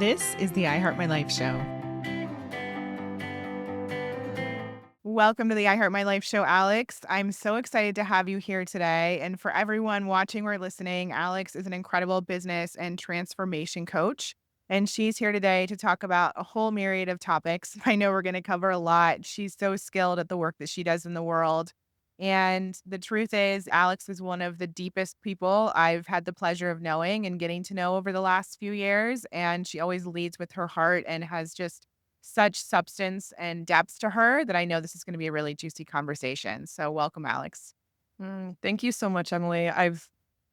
This is the I Heart My Life show. Welcome to the I Heart My Life show, Alex. I'm so excited to have you here today. And for everyone watching or listening, Alex is an incredible business and transformation coach. And she's here today to talk about a whole myriad of topics. I know we're going to cover a lot. She's so skilled at the work that she does in the world. And the truth is, Alex is one of the deepest people I've had the pleasure of knowing and getting to know over the last few years. And she always leads with her heart and has just such substance and depth to her that I know this is going to be a really juicy conversation. So, welcome, Alex. Thank you so much, Emily. I've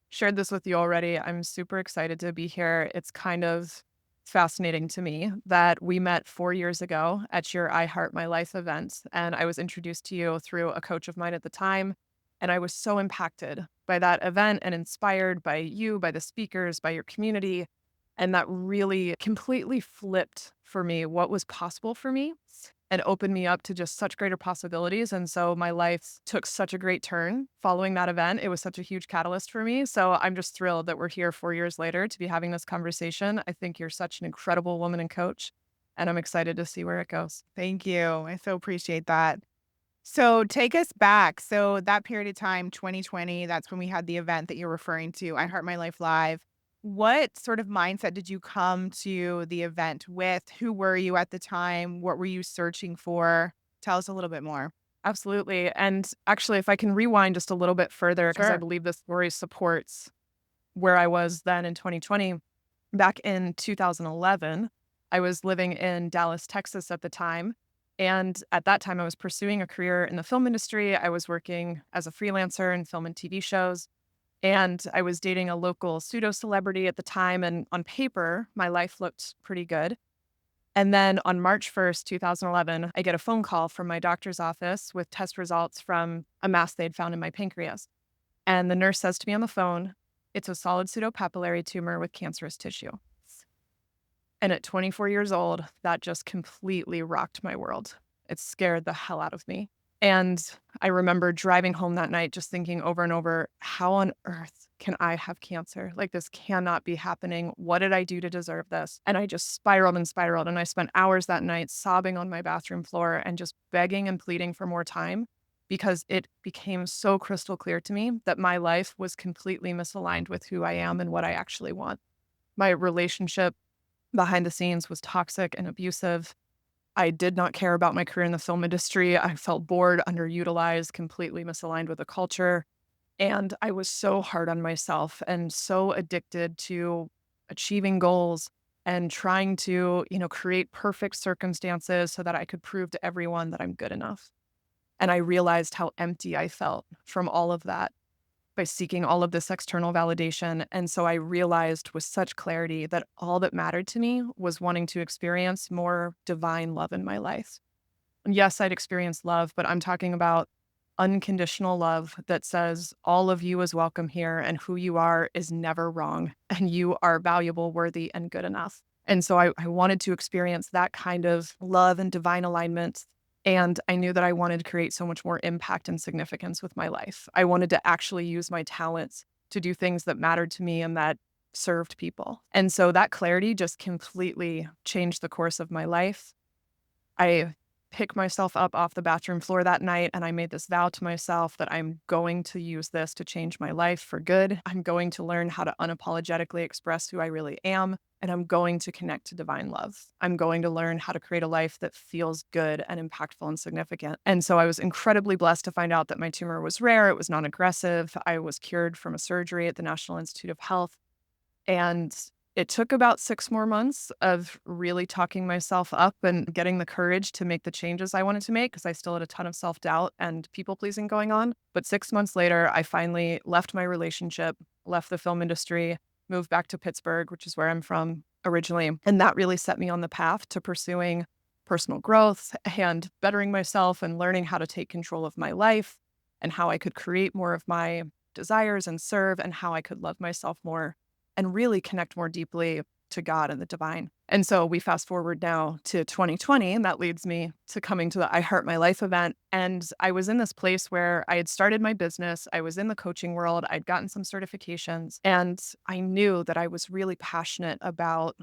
shared this with you already. I'm super excited to be here. It's kind of fascinating to me that we met 4 years ago at your I Heart My Life event. And I was introduced to you through a coach of mine at the time. And I was so impacted by that event and inspired by you, by the speakers, by your community. And that really completely flipped for me what was possible for me and opened me up to just such greater possibilities. And so my life took such a great turn following that event. It was such a huge catalyst for me. So I'm just thrilled that we're here 4 years later to be having this conversation. I think you're such an incredible woman and coach, and I'm excited to see where it goes. Thank you. I so appreciate that. So, take us back. So, that period of time, 2020, that's when we had the event that you're referring to, I Heart My Life Live. What sort of mindset did you come to the event with? Who were you at the time? What were you searching for? Tell us a little bit more. Absolutely. And actually, if I can rewind just a little bit further, because I Sure. believe this story supports where I was then in 2020. Back in 2011, I was living in Dallas, Texas at the time. And at that time, I was pursuing a career in the film industry. I was working as a freelancer in film and TV shows. And I was dating a local pseudo celebrity at the time. And on paper, my life looked pretty good. And then on March 1st, 2011, I get a phone call from my doctor's office with test results from a mass they'd found in my pancreas. And the nurse says to me on the phone, it's a solid pseudopapillary tumor with cancerous tissue. And at 24 years old, that just completely rocked my world. It scared the hell out of me. And I remember driving home that night just thinking over and over, how on earth can I have cancer? Like, this cannot be happening. What did I do to deserve this? And I just spiraled and spiraled. And I spent hours that night sobbing on my bathroom floor and just begging and pleading for more time because it became so crystal clear to me that my life was completely misaligned with who I am and what I actually want. My relationship behind the scenes was toxic and abusive. I did not care about my career in the film industry. I felt bored, underutilized, completely misaligned with the culture. And I was so hard on myself and so addicted to achieving goals and trying to, create perfect circumstances so that I could prove to everyone that I'm good enough. And I realized how empty I felt from all of that by seeking all of this external validation. And so I realized with such clarity that all that mattered to me was wanting to experience more divine love in my life. And yes, I'd experienced love, but I'm talking about unconditional love that says all of you is welcome here and who you are is never wrong and you are valuable, worthy, and good enough. And so I wanted to experience that kind of love and divine alignment. And I knew that I wanted to create so much more impact and significance with my life. I wanted to actually use my talents to do things that mattered to me and that served people. And so that clarity just completely changed the course of my life. I picked myself up off the bathroom floor that night and I made this vow to myself that I'm going to use this to change my life for good. I'm going to learn how to unapologetically express who I really am. And I'm going to connect to divine love. I'm going to learn how to create a life that feels good and impactful and significant. And so I was incredibly blessed to find out that my tumor was rare. It was non-aggressive. I was cured from a surgery at the National Institute of Health. And it took about 6 more months of really talking myself up and getting the courage to make the changes I wanted to make because I still had a ton of self-doubt and people-pleasing going on. But 6 months later, I finally left my relationship, left the film industry, moved back to Pittsburgh, which is where I'm from originally. And that really set me on the path to pursuing personal growth and bettering myself and learning how to take control of my life and how I could create more of my desires and serve and how I could love myself more and really connect more deeply to God and the divine. And so we fast forward now to 2020, and that leads me to coming to the I Heart My Life event. And I was in this place where I had started my business. I was in the coaching world. I'd gotten some certifications, and I knew that I was really passionate about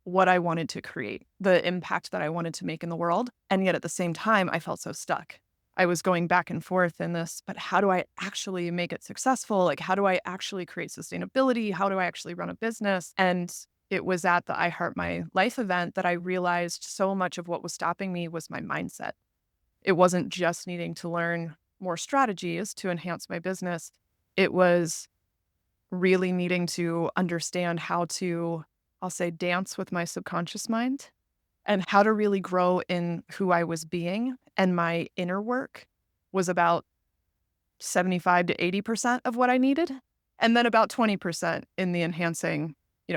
what I wanted to create, the impact that I wanted to make in the world. And yet at the same time, I felt so stuck. I was going back and forth in this, but how do I actually make it successful? Like, how do I actually create sustainability? How do I actually run a business? And it was at the I Heart My Life event that I realized so much of what was stopping me was my mindset. It wasn't just needing to learn more strategies to enhance my business. It was really needing to understand how to, I'll say, dance with my subconscious mind and how to really grow in who I was being. And my inner work was about 75 to 80% of what I needed. And then about 20% in the enhancing,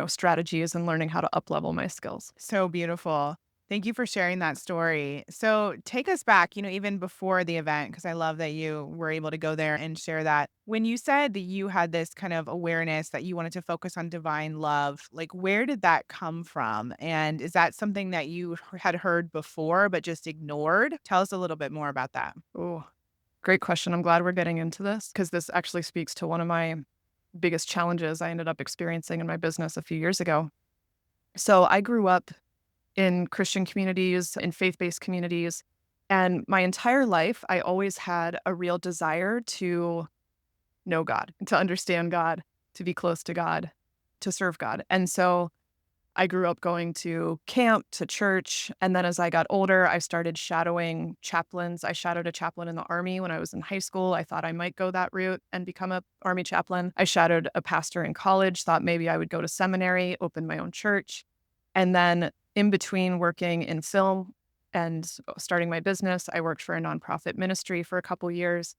strategies and learning how to up level my skills. So beautiful. Thank you for sharing that story. So take us back, even before the event, because I love that you were able to go there and share that. When you said that you had this kind of awareness that you wanted to focus on divine love, like where did that come from? And is that something that you had heard before but just ignored? Tell us a little bit more about that. Oh, great question. I'm glad we're getting into this because this actually speaks to one of my biggest challenges I ended up experiencing in my business a few years ago. So I grew up in Christian communities, in faith-based communities, and my entire life, I always had a real desire to know God, to understand God, to be close to God, to serve God. And so I grew up going to camp, to church, and then as I got older, I started shadowing chaplains. I shadowed a chaplain in the Army when I was in high school. I thought I might go that route and become a Army chaplain. I shadowed a pastor in college, thought maybe I would go to seminary, open my own church. And then in between working in film and starting my business, I worked for a nonprofit ministry for a couple years.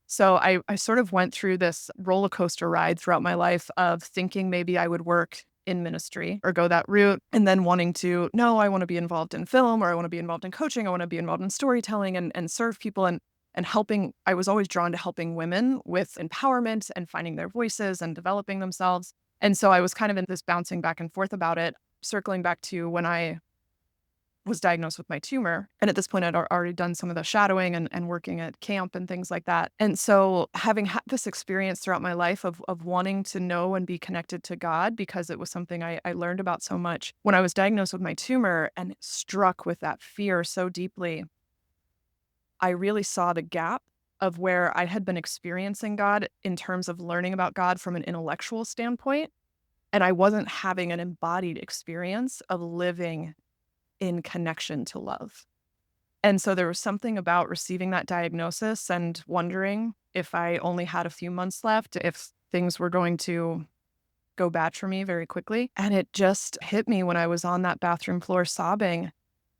So I sort of went through this roller coaster ride throughout my life of thinking maybe I would work in ministry or go that route, and then wanting to, no, I want to be involved in film, or I want to be involved in coaching. I want to be involved in storytelling and serve people and helping. I was always drawn to helping women with empowerment and finding their voices and developing themselves. And so I was kind of in this bouncing back and forth about it, circling back to when I was diagnosed with my tumor. And at this point, I'd already done some of the shadowing and working at camp and things like that. And so having had this experience throughout my life of wanting to know and be connected to God, because it was something I learned about so much when I was diagnosed with my tumor and struck with that fear so deeply, I really saw the gap of where I had been experiencing God in terms of learning about God from an intellectual standpoint. And I wasn't having an embodied experience of living in connection to love. And so there was something about receiving that diagnosis and wondering if I only had a few months left, if things were going to go bad for me very quickly. And it just hit me when I was on that bathroom floor sobbing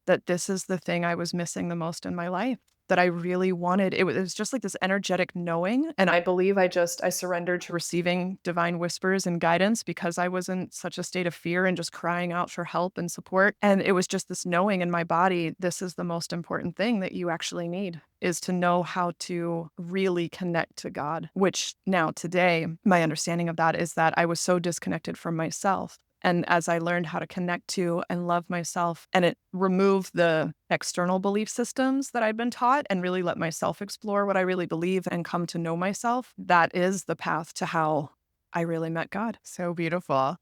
that this is the thing I was missing the most in my life, that I really wanted. It was just like this energetic knowing. And I believe I surrendered to receiving divine whispers and guidance because I was in such a state of fear and just crying out for help and support. And it was just this knowing in my body, this is the most important thing that you actually need, is to know how to really connect to God, which now today, my understanding of that is that I was so disconnected from myself. And as I learned how to connect to and love myself, and it removed the external belief systems that I'd been taught and really let myself explore what I really believe and come to know myself, that is the path to how I really met God. So beautiful.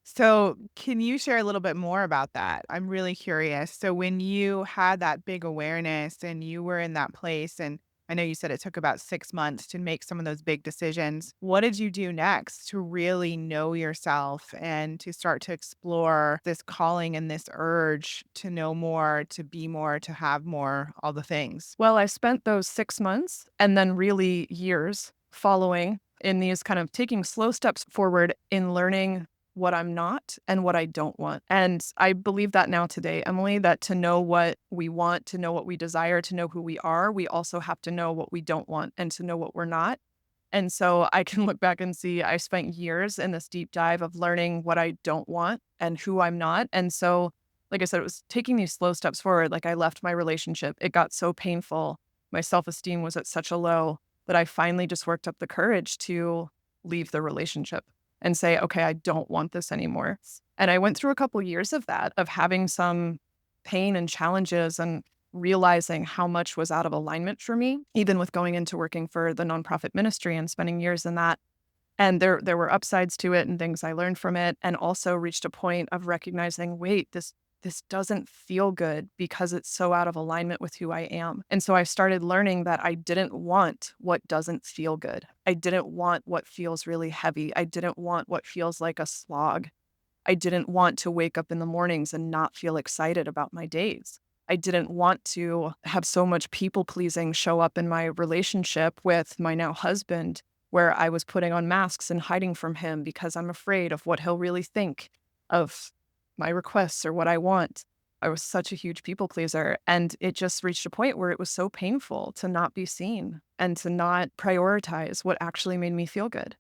So, can you share a little bit more about that? I'm really curious. So, when you had that big awareness and you were in that place, and I know you said it took about 6 months to make some of those big decisions, what did you do next to really know yourself and to start to explore this calling and this urge to know more, to be more, to have more, all the things? Well, I spent those 6 months and then really years following in these kind of taking slow steps forward in learning what I'm not and what I don't want. And I believe that now today, Emily, that to know what we want, to know what we desire, to know who we are, we also have to know what we don't want and to know what we're not. And so I can look back and see I spent years in this deep dive of learning what I don't want and who I'm not. And so, like I said, it was taking these slow steps forward. Like I left my relationship, it got so painful. My self esteem was at such a low that I finally just worked up the courage to leave the relationship and say, okay, I don't want this anymore. And I went through a couple years of that, of having some pain and challenges and realizing how much was out of alignment for me, even with going into working for the nonprofit ministry and spending years in that. And there were upsides to it and things I learned from it, and also reached a point of recognizing, wait, this doesn't feel good because it's so out of alignment with who I am. And so I started learning that I didn't want what doesn't feel good. I didn't want what feels really heavy. I didn't want what feels like a slog. I didn't want to wake up in the mornings and not feel excited about my days. I didn't want to have so much people pleasing show up in my relationship with my now husband, where I was putting on masks and hiding from him because I'm afraid of what he'll really think of my requests or what I want. I was such a huge people pleaser. And it just reached a point where it was so painful to not be seen and to not prioritize what actually made me feel good.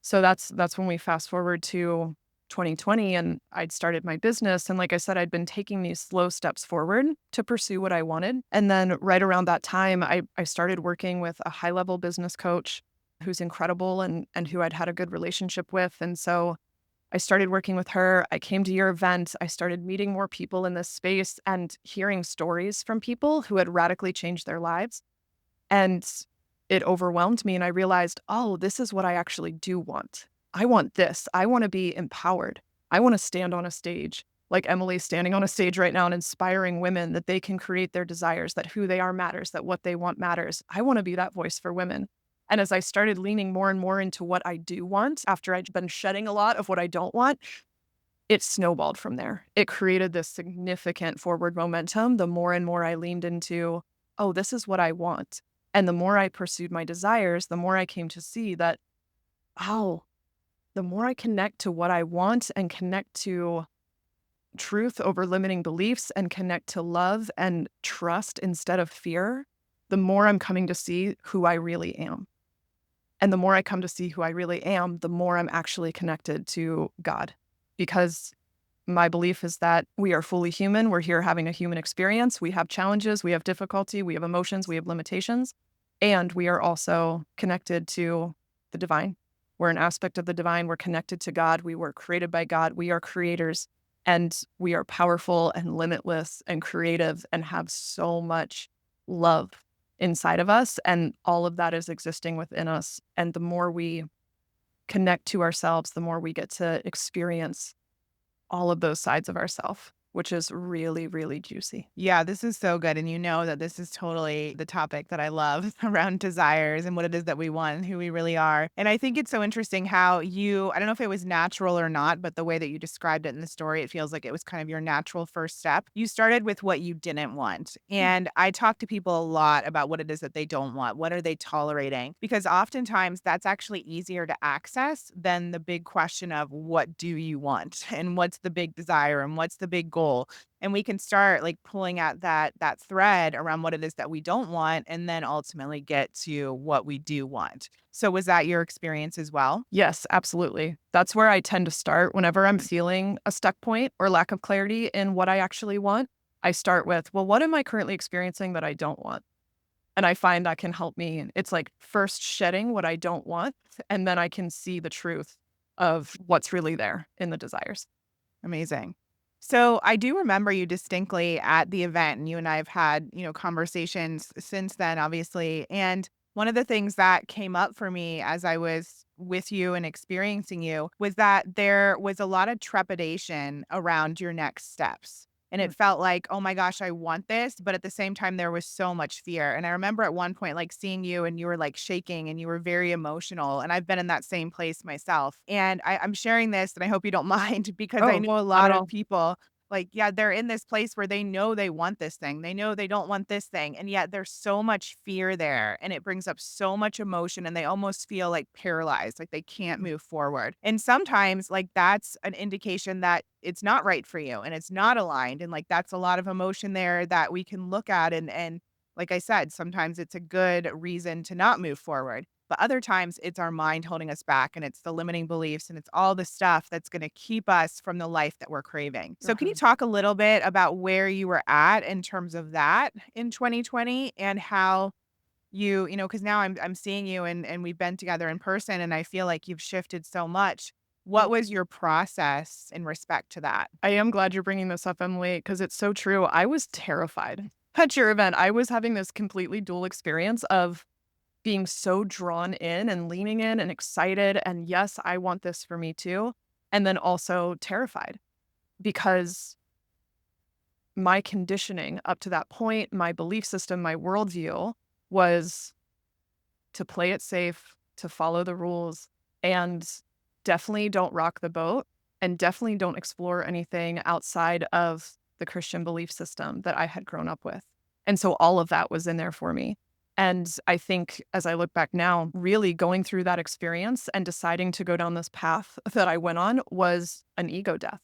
So that's when we fast forward to 2020 and I'd started my business. And like I said, I'd been taking these slow steps forward to pursue what I wanted. And then right around that time, I started working with a high level business coach who's incredible and who I'd had a good relationship with. And so I started working with her. I came to your event. I started meeting more people in this space and hearing stories from people who had radically changed their lives. And it overwhelmed me, and I realized, oh, this is what I actually do want. I want this. I want to be empowered. I want to stand on a stage like Emily's standing on a stage right now and inspiring women that they can create their desires, that who they are matters, that what they want matters. I want to be that voice for women. And as I started leaning more and more into what I do want, after I'd been shedding a lot of what I don't want, it snowballed from there. It created this significant forward momentum. The more and more I leaned into, oh, this is what I want. And the more I pursued my desires, the more I came to see that, oh, the more I connect to what I want and connect to truth over limiting beliefs and connect to love and trust instead of fear, the more I'm coming to see who I really am. And the more I come to see who I really am, the more I'm actually connected to God. Because my belief is that we are fully human. We're here having a human experience. We have challenges, we have difficulty, we have emotions, we have limitations, and we are also connected to the divine. We're an aspect of the divine. We're connected to God. We were created by God. We are creators, and we are powerful and limitless and creative and have so much love inside of us. And all of that is existing within us. And the more we connect to ourselves, the more we get to experience all of those sides of ourself, which is really, really juicy. Yeah, this is so good. And you know that this is totally the topic that I love around desires and what it is that we want and who we really are. And I think it's so interesting how I don't know if it was natural or not, but the way that you described it in the story, it feels like it was kind of your natural first step. You started with what you didn't want. Mm. And I talk to people a lot about what it is that they don't want. What are they tolerating? Because oftentimes that's actually easier to access than the big question of what do you want and what's the big desire and what's the big goal, and we can start like pulling at that thread around what it is that we don't want and then ultimately get to what we do want. So was that your experience as well? Yes, absolutely. That's where I tend to start whenever I'm feeling a stuck point or lack of clarity in what I actually want. I start with, well, what am I currently experiencing that I don't want? And I find that can help me. It's like first shedding what I don't want, and then I can see the truth of what's really there in the desires. Amazing. So I do remember you distinctly at the event, and you and I have had, conversations since then, obviously. And one of the things that came up for me as I was with you and experiencing you was that there was a lot of trepidation around your next steps. And Mm, it felt like, oh my gosh, I want this. But at the same time, there was so much fear. And I remember at one point, like seeing you and you were like shaking and you were very emotional. And I've been in that same place myself. And I'm sharing this and I hope you don't mind because I oh, know a not lot at of all. people like, yeah, they're in this place where they know they want this thing. They know they don't want this thing. And yet there's so much fear there. And it brings up so much emotion. And they almost feel like paralyzed, like they can't Mm, move forward. And sometimes, like, that's an indication that it's not right for you and it's not aligned. And like, that's a lot of emotion there that we can look at. And like I said, sometimes it's a good reason to not move forward. But other times it's our mind holding us back and it's the limiting beliefs and it's all the stuff that's going to keep us from the life that we're craving. So, can you uh-huh. talk a little bit about where you were at in terms of that in 2020 and how because now I'm seeing you and we've been together in person and I feel like you've shifted so much. What Mm. was your process in respect to that? I am glad you're bringing this up, Emily, because it's so true. I was terrified at your event. I was having this completely dual experience of being so drawn in and leaning in and excited. And yes, I want this for me too. And then also terrified because my conditioning up to that point, my belief system, my worldview was to play it safe, to follow the rules, and definitely don't rock the boat and definitely don't explore anything outside of the Christian belief system that I had grown up with. And so all of that was in there for me. And I think as I look back now, really going through that experience and deciding to go down this path that I went on was an ego death.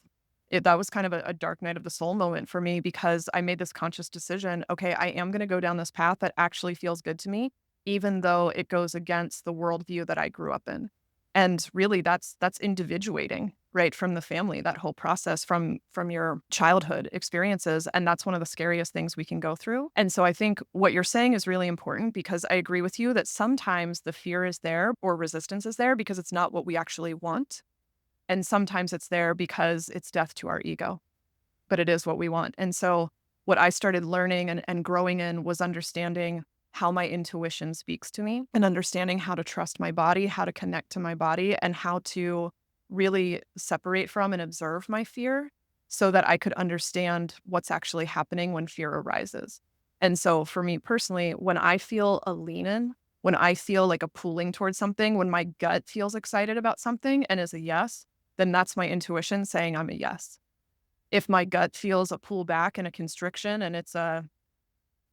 That was kind of a dark night of the soul moment for me because I made this conscious decision. Okay, I am going to go down this path that actually feels good to me, even though it goes against the worldview that I grew up in. And really that's individuating, right, from the family, that whole process from your childhood experiences. And that's one of the scariest things we can go through. And so I think what you're saying is really important because I agree with you that sometimes the fear is there or resistance is there because it's not what we actually want. And sometimes it's there because it's death to our ego, but it is what we want. And so what I started learning and growing in was understanding how my intuition speaks to me and understanding how to trust my body, how to connect to my body, and how to really separate from and observe my fear so that I could understand what's actually happening when fear arises. And so for me personally, when I feel a lean in, when I feel like a pulling towards something, when my gut feels excited about something and is a yes, then that's my intuition saying I'm a yes. If my gut feels a pull back and a constriction and it's a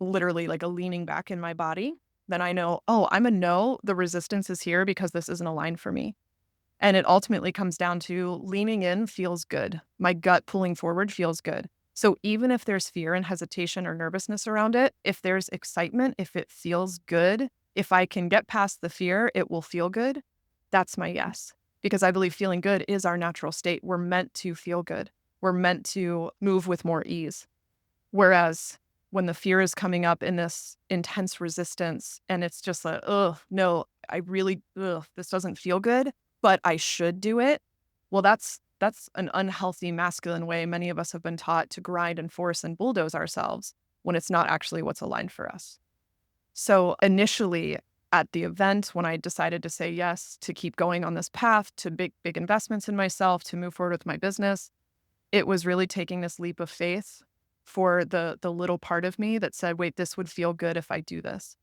literally like a leaning back in my body, then I know, oh, I'm a no. The resistance is here because this isn't aligned for me. And it ultimately comes down to leaning in feels good. My gut pulling forward feels good. So even if there's fear and hesitation or nervousness around it, if there's excitement, if it feels good, if I can get past the fear, it will feel good. That's my yes. Because I believe feeling good is our natural state. We're meant to feel good. We're meant to move with more ease. Whereas when the fear is coming up in this intense resistance and it's just like, oh, no, I really, this doesn't feel good, but I should do it. Well, that's an unhealthy masculine way many of us have been taught to grind and force and bulldoze ourselves when it's not actually what's aligned for us. So initially at the event, when I decided to say yes, to keep going on this path to big investments in myself, to move forward with my business, it was really taking this leap of faith for the little part of me that said, wait, this would feel good if I do this.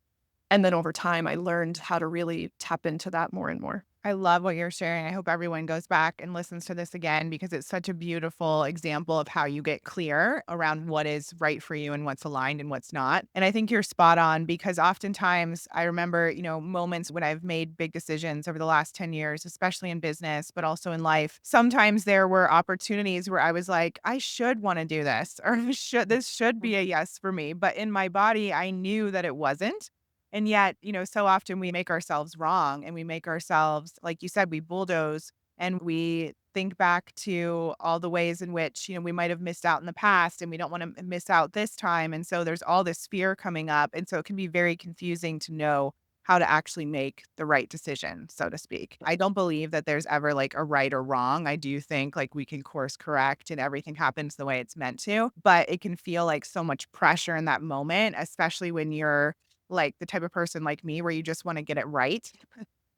And then over time, I learned how to really tap into that more and more. I love what you're sharing. I hope everyone goes back and listens to this again because it's such a beautiful example of how you get clear around what is right for you and what's aligned and what's not. And I think you're spot on because oftentimes I remember, moments when I've made big decisions over the last 10 years, especially in business, but also in life. Sometimes there were opportunities where I was like, I should want to do this or this should be a yes for me. But in my body, I knew that it wasn't. And yet, so often we make ourselves wrong and we make ourselves, like you said, we bulldoze and we think back to all the ways in which, we might have missed out in the past and we don't want to miss out this time. And so there's all this fear coming up. And so it can be very confusing to know how to actually make the right decision, so to speak. I don't believe that there's ever like a right or wrong. I do think like we can course correct and everything happens the way it's meant to, but it can feel like so much pressure in that moment, especially when you're like the type of person like me where you just wanna get it right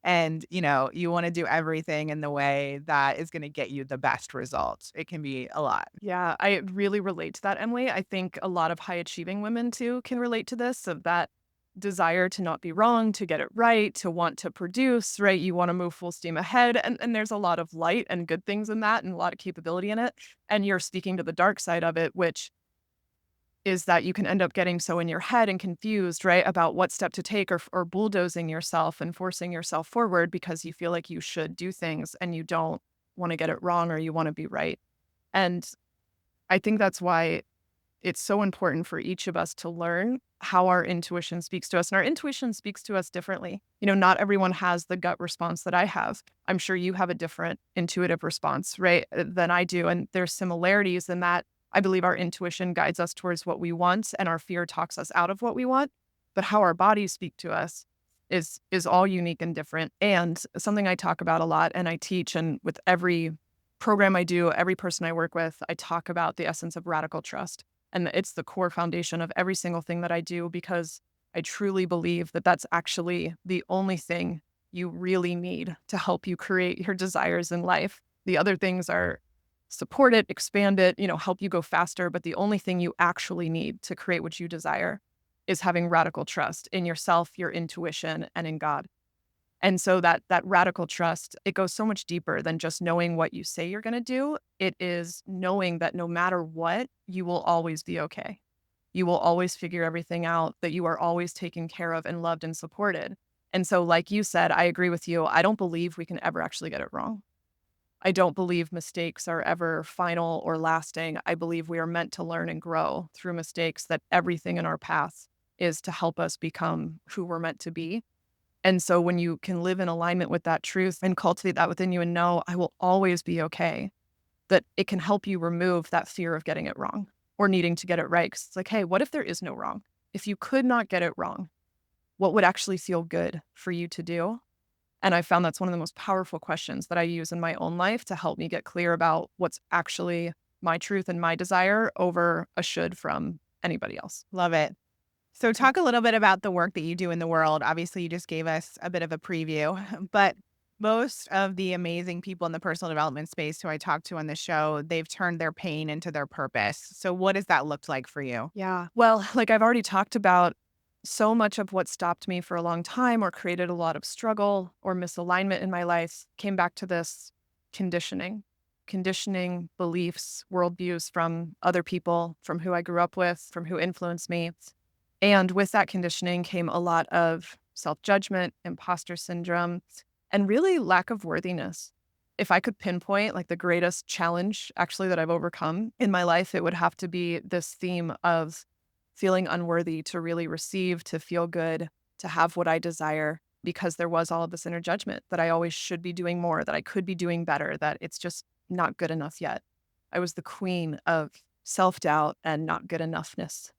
and, you wanna do everything in the way that is gonna get you the best results. It can be a lot. Yeah, I really relate to that, Emily. I think a lot of high achieving women too can relate to this of that desire to not be wrong, to get it right, to want to produce, right? You want to move full steam ahead. And there's a lot of light and good things in that and a lot of capability in it. And you're speaking to the dark side of it, which is that you can end up getting so in your head and confused, right, about what step to take or bulldozing yourself and forcing yourself forward because you feel like you should do things and you don't want to get it wrong or you want to be right. And I think that's why it's so important for each of us to learn how our intuition speaks to us. And our intuition speaks to us differently. Not everyone has the gut response that I have. I'm sure you have a different intuitive response, right, than I do. And there's similarities in that I believe our intuition guides us towards what we want and our fear talks us out of what we want. But how our bodies speak to us is all unique and different. And something I talk about a lot and I teach, and with every program I do, every person I work with, I talk about the essence of radical trust. And it's the core foundation of every single thing that I do because I truly believe that that's actually the only thing you really need to help you create your desires in life. The other things are support it, expand it, help you go faster. But the only thing you actually need to create what you desire is having radical trust in yourself, your intuition, and in God. And so that radical trust, it goes so much deeper than just knowing what you say you're going to do. It is knowing that no matter what, you will always be okay. You will always figure everything out, that you are always taken care of and loved and supported. And so, like you said, I agree with you. I don't believe we can ever actually get it wrong. I don't believe mistakes are ever final or lasting. I believe we are meant to learn and grow through mistakes, that everything in our path is to help us become who we're meant to be. And so when you can live in alignment with that truth and cultivate that within you and know I will always be okay, that it can help you remove that fear of getting it wrong or needing to get it right. 'Cause it's like, hey, what if there is no wrong? If you could not get it wrong, what would actually feel good for you to do? And I found that's one of the most powerful questions that I use in my own life to help me get clear about what's actually my truth and my desire over a should from anybody else. Love it. So talk a little bit about the work that you do in the world. Obviously, you just gave us a bit of a preview, but most of the amazing people in the personal development space who I talk to on the show, they've turned their pain into their purpose. So what does that look like for you? Yeah. Well, like I've already talked about, so much of what stopped me for a long time or created a lot of struggle or misalignment in my life came back to this conditioning, conditioning beliefs, worldviews from other people, from who I grew up with, from who influenced me. And with that conditioning came a lot of self judgment, imposter syndrome, and really lack of worthiness. If I could pinpoint like the greatest challenge actually that I've overcome in my life, it would have to be this theme of feeling unworthy to really receive, to feel good, to have what I desire, because there was all of this inner judgment that I always should be doing more, that I could be doing better, that it's just not good enough yet. I was the queen of self doubt and not good enoughness.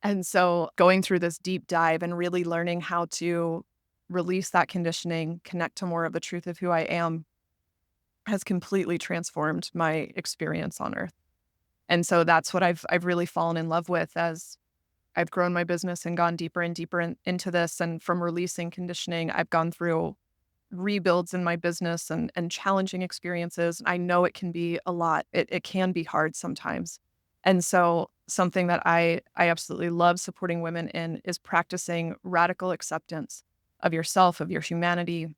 And so going through this deep dive and really learning how to release that conditioning, connect to more of the truth of who I am has completely transformed my experience on earth. And so that's what I've really fallen in love with as I've grown my business and gone deeper and deeper into this. And from releasing conditioning, I've gone through rebuilds in my business and challenging experiences. I know it can be a lot. It can be hard sometimes. And so something that I absolutely love supporting women in is practicing radical acceptance of yourself, of your humanity,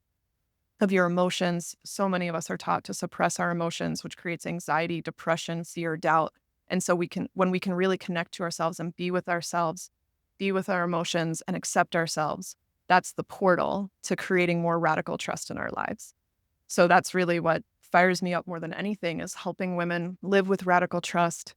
of your emotions. So many of us are taught to suppress our emotions, which creates anxiety, depression, fear, doubt. And so when we can really connect to ourselves and be with ourselves, be with our emotions and accept ourselves, that's the portal to creating more radical trust in our lives. So that's really what fires me up more than anything, is helping women live with radical trust,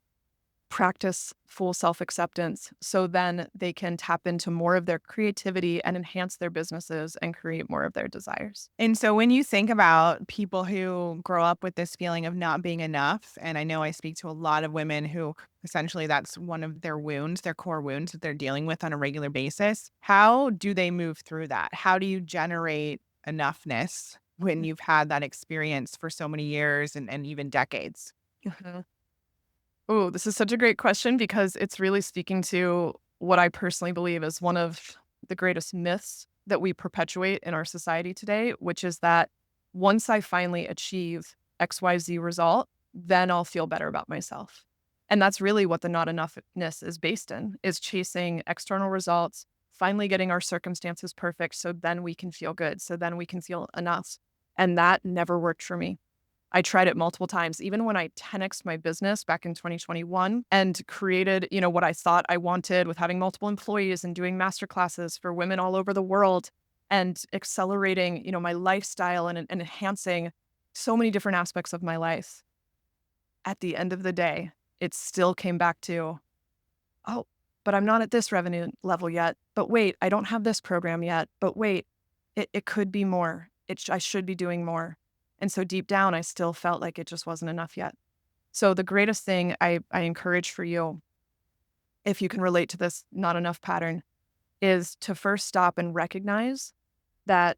practice full self-acceptance, so then they can tap into more of their creativity and enhance their businesses and create more of their desires. And so when you think about people who grow up with this feeling of not being enough, and I know I speak to a lot of women who essentially that's one of their wounds, their core wounds that they're dealing with on a regular basis, how do they move through that? How do you generate enoughness when you've had that experience for so many years and even decades? Mhm. Oh, this is such a great question because it's really speaking to what I personally believe is one of the greatest myths that we perpetuate in our society today, which is that once I finally achieve XYZ result, then I'll feel better about myself. And that's really what the not enoughness is based in, is chasing external results, finally getting our circumstances perfect so then we can feel good, so then we can feel enough. And that never worked for me. I tried it multiple times, even when I 10x'd my business back in 2021 and created, what I thought I wanted with having multiple employees and doing master classes for women all over the world and accelerating, my lifestyle and enhancing so many different aspects of my life. At the end of the day, it still came back to, oh, but I'm not at this revenue level yet. But wait, I don't have this program yet. But wait, it could be more. I should be doing more. And so deep down, I still felt like it just wasn't enough yet. So the greatest thing I encourage for you, if you can relate to this not enough pattern, is to first stop and recognize that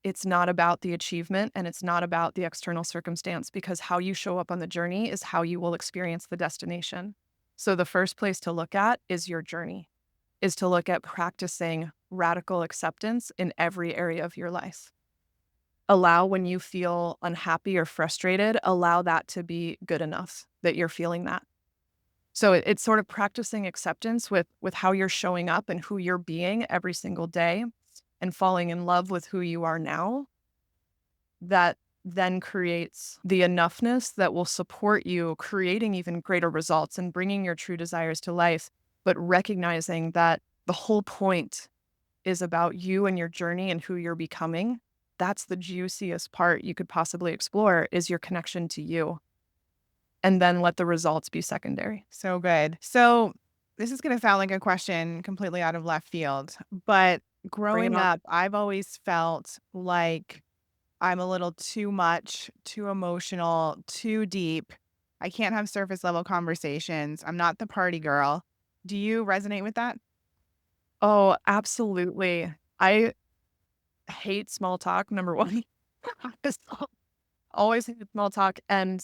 it's not about the achievement and it's not about the external circumstance, because how you show up on the journey is how you will experience the destination. So the first place to look at is your journey. is to look at practicing radical acceptance in every area of your life. Allow when you feel unhappy or frustrated, allow that to be good enough that you're feeling that. So it's sort of practicing acceptance with how you're showing up and who you're being every single day and falling in love with who you are now. That then creates the enoughness that will support you creating even greater results and bringing your true desires to life, but recognizing that the whole point is about you and your journey and who you're becoming. That's the juiciest part you could possibly explore is your connection to you, and then let the results be secondary. So good. So this is going to sound like a question completely out of left field, but Bring it growing on. up, I've always felt like I'm a little too much, too emotional, too deep. I can't have surface level conversations. I'm not the party girl. Do you resonate with that? Oh, absolutely. I hate small talk, number 1. Just always hate small talk, and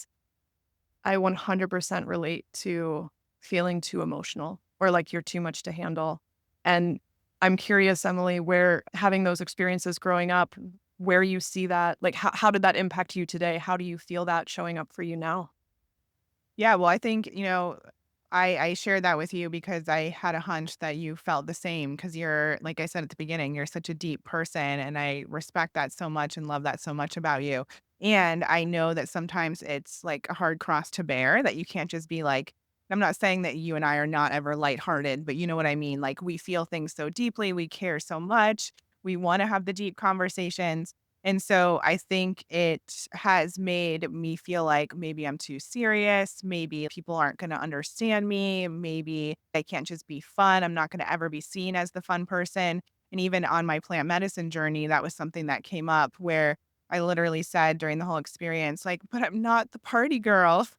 I 100% relate to feeling too emotional or like you're too much to handle. And I'm curious, Emily, where having those experiences growing up, where you see that, like how did that impact you today? How do you feel that showing up for you now? Yeah, well, I think, I shared that with you because I had a hunch that you felt the same because you're, like I said at the beginning, you're such a deep person, and I respect that so much and love that so much about you. And I know that sometimes it's like a hard cross to bear that you can't just be like, I'm not saying that you and I are not ever lighthearted, but you know what I mean? Like we feel things so deeply, we care so much, we want to have the deep conversations. And so I think it has made me feel like maybe I'm too serious. Maybe people aren't going to understand me. Maybe I can't just be fun. I'm not going to ever be seen as the fun person. And even on my plant medicine journey, that was something that came up where I literally said during the whole experience, like, but I'm not the party girl.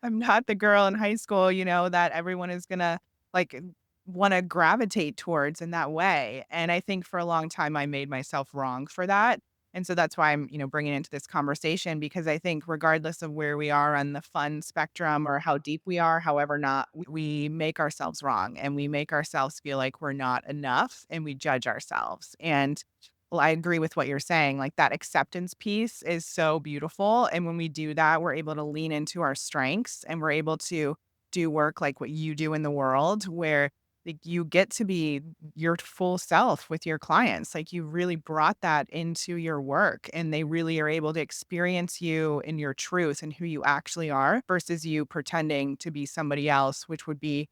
I'm not the girl in high school, that everyone is gonna, like, wanna gravitate towards in that way, and I think for a long time, I made myself wrong for that, and so that's why I'm, bringing it into this conversation because I think regardless of where we are on the fun spectrum or how deep we are, however not, we make ourselves wrong, and we make ourselves feel like we're not enough, and we judge ourselves, and well, I agree with what you're saying. Like that acceptance piece is so beautiful. And when we do that, we're able to lean into our strengths and we're able to do work like what you do in the world where like you get to be your full self with your clients. Like you really brought that into your work and they really are able to experience you in your truth and who you actually are versus you pretending to be somebody else, which would be,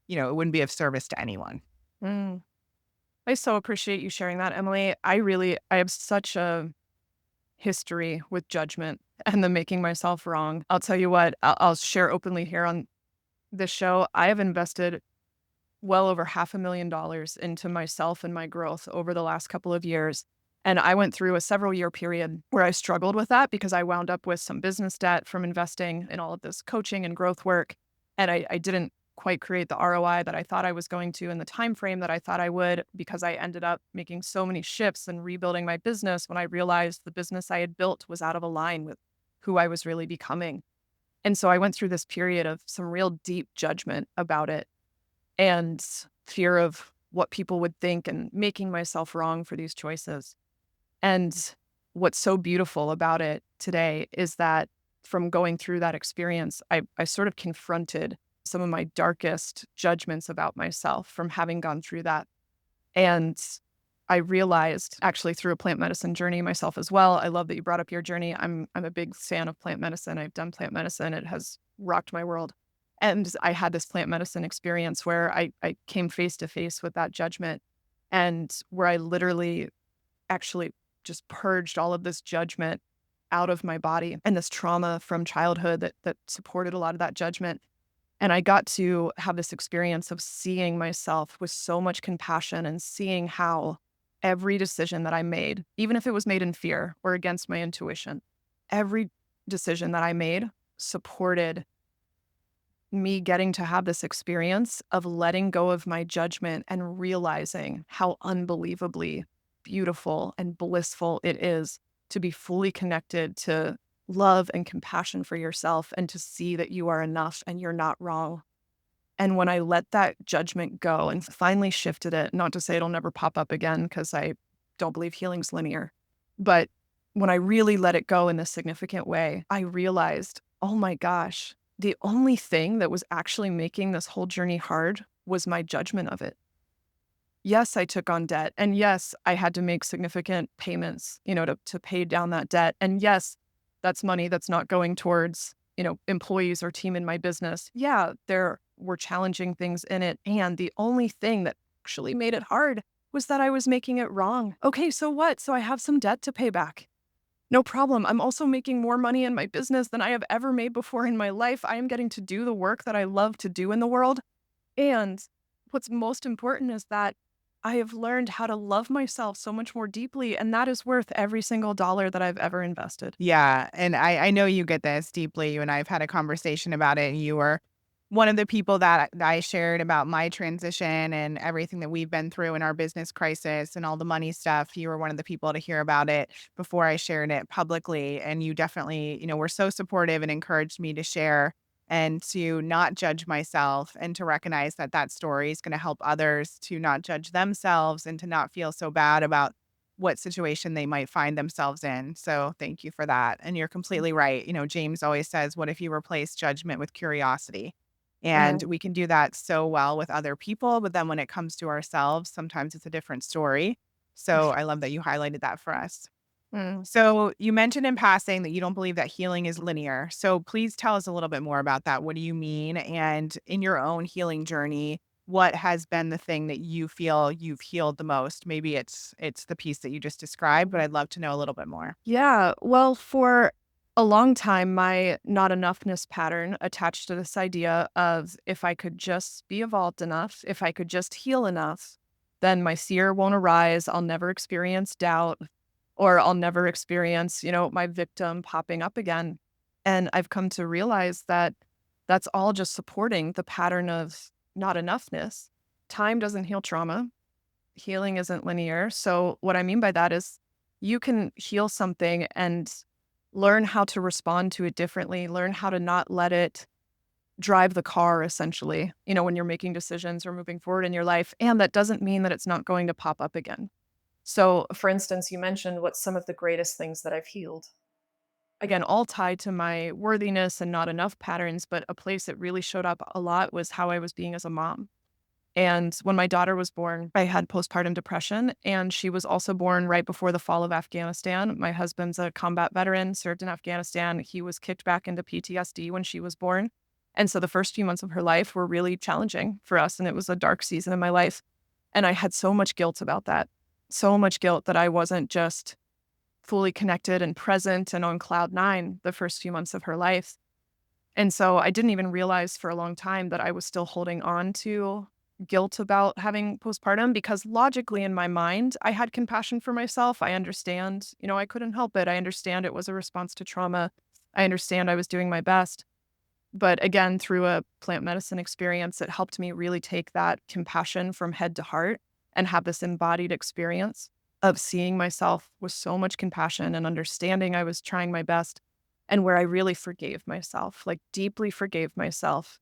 it wouldn't be of service to anyone. Mm. I so appreciate you sharing that, Emily. I have such a history with judgment and the making myself wrong. I'll tell you what, I'll share openly here on this show. I have invested well over $500,000 into myself and my growth over the last couple of years. And I went through a several year period where I struggled with that because I wound up with some business debt from investing in all of this coaching and growth work. And I didn't quite create the ROI that I thought I was going to in the time frame that I thought I would because I ended up making so many shifts and rebuilding my business when I realized the business I had built was out of line with who I was really becoming. And so I went through this period of some real deep judgment about it and fear of what people would think and making myself wrong for these choices. And what's so beautiful about it today is that from going through that experience, I sort of confronted some of my darkest judgments about myself from having gone through that. And I realized actually through a plant medicine journey myself as well. I love that you brought up your journey. I'm a big fan of plant medicine. I've done plant medicine. It has rocked my world. And I had this plant medicine experience where I came face to face with that judgment and where I literally actually just purged all of this judgment out of my body and this trauma from childhood that supported a lot of that judgment. And I got to have this experience of seeing myself with so much compassion and seeing how every decision that I made, even if it was made in fear or against my intuition, every decision that I made supported me getting to have this experience of letting go of my judgment and realizing how unbelievably beautiful and blissful it is to be fully connected to love and compassion for yourself and to see that you are enough and you're not wrong. And when I let that judgment go and finally shifted it, not to say it'll never pop up again, because I don't believe healing's linear, but when I really let it go in a significant way, I realized, oh my gosh, the only thing that was actually making this whole journey hard was my judgment of it. Yes, I took on debt. And yes, I had to make significant payments, to pay down that debt. And yes, that's money that's not going towards, employees or team in my business. Yeah, there were challenging things in it. And the only thing that actually made it hard was that I was making it wrong. Okay, so what? So I have some debt to pay back. No problem. I'm also making more money in my business than I have ever made before in my life. I am getting to do the work that I love to do in the world. And what's most important is that I have learned how to love myself so much more deeply, and that is worth every single dollar that I've ever invested. Yeah, and I know you get this deeply. You and I have had a conversation about it, and you were one of the people that I shared about my transition and everything that we've been through in our business crisis and all the money stuff. You were one of the people to hear about it before I shared it publicly, and you definitely, were so supportive and encouraged me to share and to not judge myself and to recognize that that story is going to help others to not judge themselves and to not feel so bad about what situation they might find themselves in. So thank you for that. And you're completely right. James always says, what if you replace judgment with curiosity? And Yeah. we can do that so well with other people. But then when it comes to ourselves, sometimes it's a different story. So I love that you highlighted that for us. Mm. So you mentioned in passing that you don't believe that healing is linear. So please tell us a little bit more about that. What do you mean? And in your own healing journey, what has been the thing that you feel you've healed the most? Maybe it's the piece that you just described, but I'd love to know a little bit more. Yeah. Well, for a long time, my not enoughness pattern attached to this idea of if I could just be evolved enough, if I could just heal enough, then my seer won't arise. I'll never experience doubt or I'll never experience, my victim popping up again. And I've come to realize that that's all just supporting the pattern of not enoughness. Time doesn't heal trauma. Healing isn't linear. So, what I mean by that is you can heal something and learn how to respond to it differently, learn how to not let it drive the car, essentially, when you're making decisions or moving forward in your life. And that doesn't mean that it's not going to pop up again. So, for instance, you mentioned what's some of the greatest things that I've healed. Again, all tied to my worthiness and not enough patterns, but a place that really showed up a lot was how I was being as a mom. And when my daughter was born, I had postpartum depression, and she was also born right before the fall of Afghanistan. My husband's a combat veteran, served in Afghanistan. He was kicked back into PTSD when she was born. And so the first few months of her life were really challenging for us, and it was a dark season in my life. And I had so much guilt about that. So much guilt that I wasn't just fully connected and present and on cloud nine the first few months of her life. And so I didn't even realize for a long time that I was still holding on to guilt about having postpartum because logically in my mind, I had compassion for myself. I understand, I couldn't help it. I understand it was a response to trauma. I understand I was doing my best. But again, through a plant medicine experience, it helped me really take that compassion from head to heart and have this embodied experience of seeing myself with so much compassion and understanding I was trying my best and where I really forgave myself, like deeply forgave myself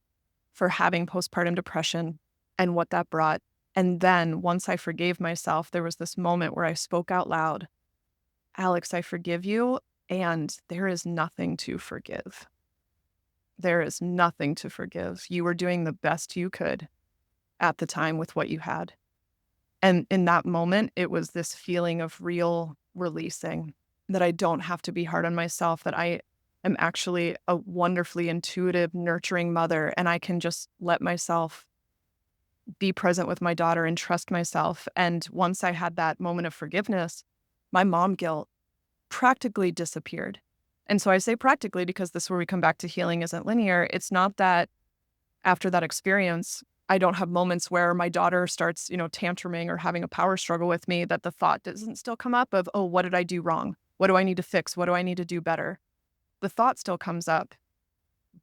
for having postpartum depression and what that brought. And then once I forgave myself, there was this moment where I spoke out loud, Alex, I forgive you. And there is nothing to forgive. There is nothing to forgive. You were doing the best you could at the time with what you had. And in that moment, it was this feeling of real releasing that I don't have to be hard on myself, that I am actually a wonderfully intuitive, nurturing mother, and I can just let myself be present with my daughter and trust myself. And once I had that moment of forgiveness, my mom guilt practically disappeared. And so I say practically because this is where we come back to healing isn't linear. It's not that after that experience, I don't have moments where my daughter starts, tantruming or having a power struggle with me, that the thought doesn't still come up of, oh, what did I do wrong? What do I need to fix? What do I need to do better? The thought still comes up,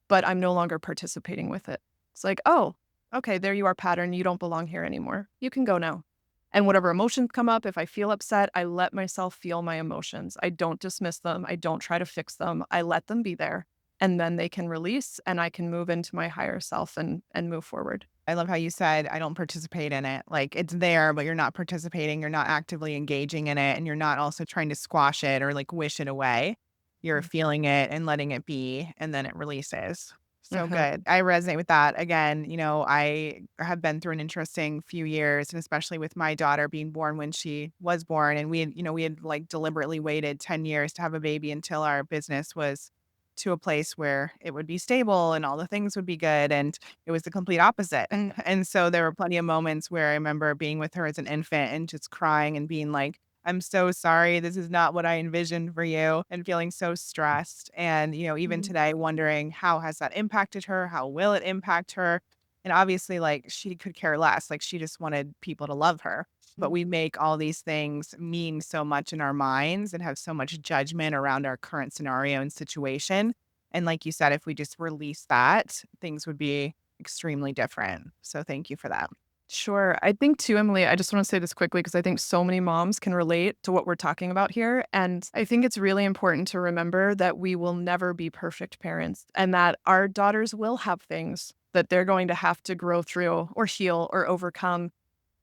but I'm no longer participating with it. It's like, oh, okay, there you are, pattern. You don't belong here anymore. You can go now. And whatever emotions come up, if I feel upset, I let myself feel my emotions. I don't dismiss them. I don't try to fix them. I let them be there. and then they can release and I can move into my higher self and move forward. I love how you said, I don't participate in it. Like it's there, but you're not participating. You're not actively engaging in it. And you're not also trying to squash it or like wish it away. You're feeling it and letting it be, and then it releases. So Mhm. good. I resonate with that. Again, I have been through an interesting few years, and especially with my daughter being born when she was born. And we had like deliberately waited 10 years to have a baby until our business was to a place where it would be stable and all the things would be good. And it was the complete opposite. And so there were plenty of moments where I remember being with her as an infant and just crying and being like, I'm so sorry. This is not what I envisioned for you, and feeling so stressed. And, even Mhm. today, wondering how has that impacted her? How will it impact her? And obviously, like, she could care less. Like, she just wanted people to love her. But we make all these things mean so much in our minds and have so much judgment around our current scenario and situation. And like you said, if we just release that, things would be extremely different. So thank you for that. Sure. I think too, Emily, I just want to say this quickly because I think so many moms can relate to what we're talking about here. And I think it's really important to remember that we will never be perfect parents and that our daughters will have things that they're going to have to grow through or heal or overcome.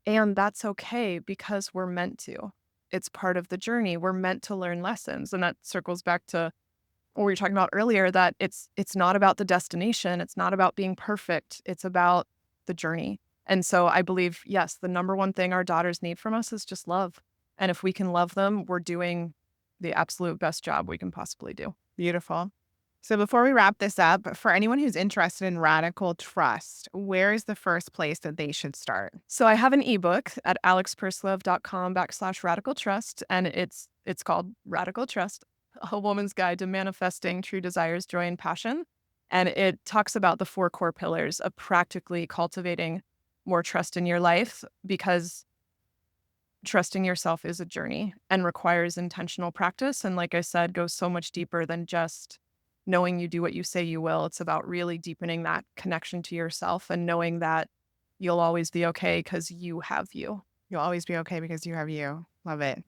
And that's okay because we're meant to. It's part of the journey. We're meant to learn lessons. And that circles back to what we were talking about earlier, that it's not about the destination. It's not about being perfect. It's about the journey. And so I believe, yes, the number one thing our daughters need from us is just love. And if we can love them, we're doing the absolute best job we can possibly do. Beautiful. So before we wrap this up, for anyone who's interested in radical trust, where is the first place that they should start? So I have an ebook at alexpursglove.com/radical trust, and it's called Radical Trust, a woman's guide to manifesting true desires, joy, and passion. And it talks about the four core pillars of practically cultivating more trust in your life, because trusting yourself is a journey and requires intentional practice. And like I said, goes so much deeper than just knowing you do what you say you will. It's about really deepening that connection to yourself and knowing that you'll always be okay because you have you. You'll always be okay because you have you. Love it.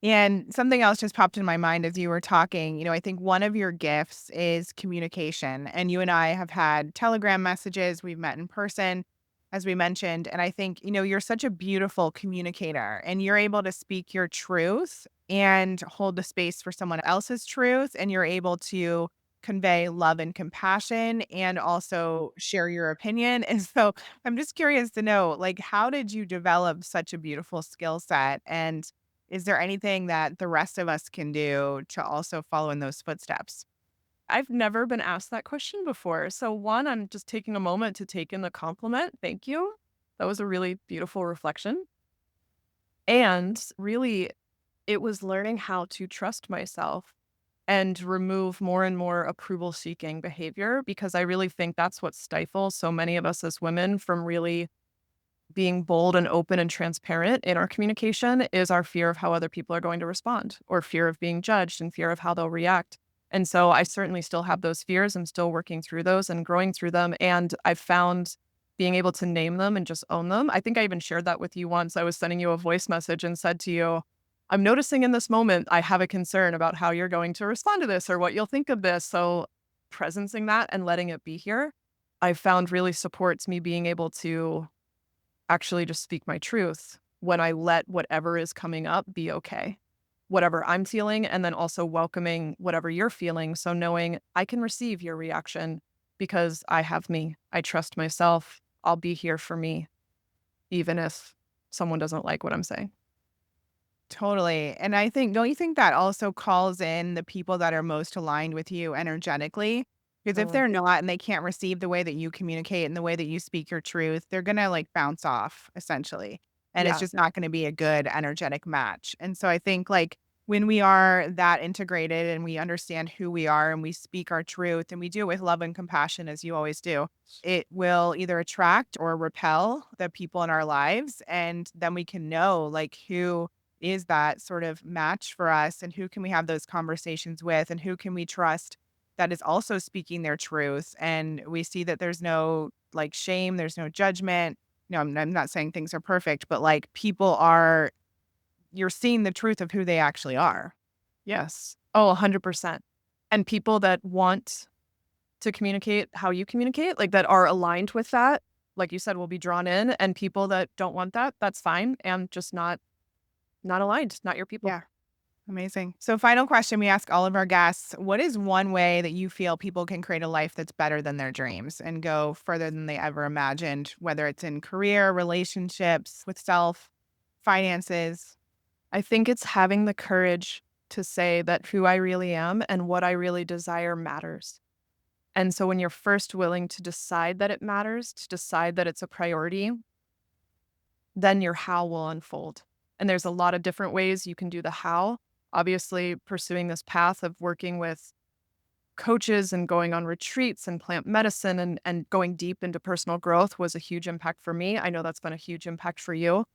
And something else just popped in my mind as you were talking. I think one of your gifts is communication. And you and I have had Telegram messages. We've met in person, as we mentioned. And I think, you're such a beautiful communicator, and you're able to speak your truth and hold the space for someone else's truth. And you're able to convey love and compassion and also share your opinion. And so I'm just curious to know, like, how did you develop such a beautiful skill set? And is there anything that the rest of us can do to also follow in those footsteps? I've never been asked that question before. So, one, I'm just taking a moment to take in the compliment. Thank you. That was a really beautiful reflection. And really, it was learning how to trust myself and remove more and more approval seeking behavior, because I really think that's what stifles so many of us as women from really being bold and open and transparent in our communication, is our fear of how other people are going to respond, or fear of being judged and fear of how they'll react. And so I certainly still have those fears. I'm still working through those and growing through them. And I've found being able to name them and just own them. I think I even shared that with you once. I was sending you a voice message and said to you, I'm noticing in this moment, I have a concern about how you're going to respond to this or what you'll think of this. So presencing that and letting it be here, I found really supports me being able to actually just speak my truth when I let whatever is coming up be okay. Whatever I'm feeling, and then also welcoming whatever you're feeling. So knowing I can receive your reaction because I have me. I trust myself. I'll be here for me, even if someone doesn't like what I'm saying. Totally. And I think, don't you think that also calls in the people that are most aligned with you energetically? Because if Mm, they're not and they can't receive the way that you communicate and the way that you speak your truth, they're going to like bounce off essentially. And it's yeah. just not going to be a good energetic match. And so I think like when we are that integrated and we understand who we are and we speak our truth and we do it with love and compassion, as you always do, it will either attract or repel the people in our lives. And then we can know like who is that sort of match for us, and who can we have those conversations with, and who can we trust that is also speaking their truth. And we see that there's no like shame, there's no judgment. I'm not saying things are perfect, but like people are, you're seeing the truth of who they actually are. Yes. Oh, 100%. And people that want to communicate how you communicate, like, that are aligned with that, like you said, will be drawn in, and people that don't want that, that's fine, and just not aligned, not your people. Yeah. Amazing. So, final question we ask all of our guests. What is one way that you feel people can create a life that's better than their dreams and go further than they ever imagined, whether it's in career, relationships, with self, finances? I think it's having the courage to say that who I really am and what I really desire matters. And so when you're first willing to decide that it matters, to decide that it's a priority, then your how will unfold. And there's a lot of different ways you can do the how. Obviously, pursuing this path of working with coaches and going on retreats and plant medicine and going deep into personal growth was a huge impact for me. I know that's been a huge impact for you.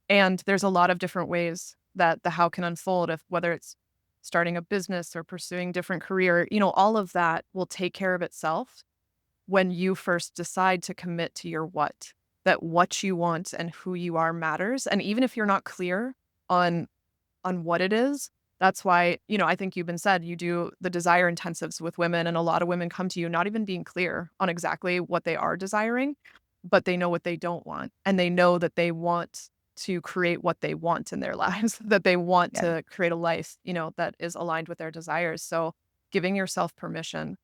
And there's a lot of different ways that the how can unfold, if whether it's starting a business or pursuing different career, all of that will take care of itself when you first decide to commit to your what, that what you want and who you are matters. And even if you're not clear on what it is, that's why, I think you've been said you do the desire intensives with women, and a lot of women come to you not even being clear on exactly what they are desiring, but they know what they don't want. And they know that they want to create what they want in their lives, that they want Yeah. to create a life, that is aligned with their desires. So giving yourself permission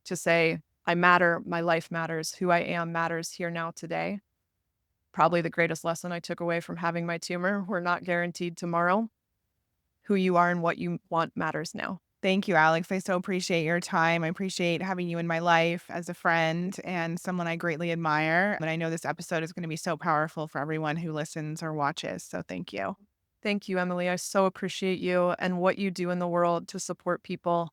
to say, I matter, my life matters, who I am matters here now today. Probably the greatest lesson I took away from having my tumor. We're not guaranteed tomorrow. Who you are and what you want matters now. Thank you, Alex. I so appreciate your time. I appreciate having you in my life as a friend and someone I greatly admire. And I know this episode is going to be so powerful for everyone who listens or watches. So thank you. Thank you, Emily. I so appreciate you and what you do in the world to support people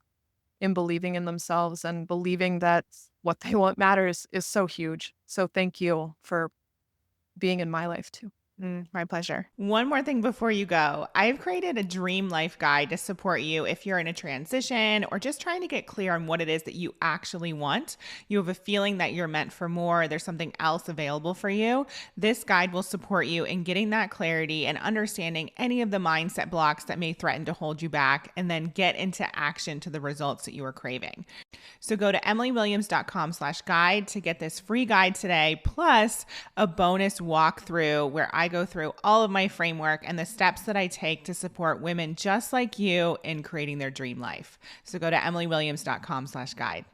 in believing in themselves and believing that what they want matters is so huge. So thank you for being in my life too. My pleasure. One more thing before you go. I've created a dream life guide to support you if you're in a transition or just trying to get clear on what it is that you actually want. You have a feeling that you're meant for more, there's something else available for you. This guide will support you in getting that clarity and understanding any of the mindset blocks that may threaten to hold you back, and then get into action to the results that you are craving. So go to emilywilliams.com/guide to get this free guide today, plus a bonus walkthrough where I go through all of my framework and the steps that I take to support women just like you in creating their dream life. So go to emilywilliams.com/guide.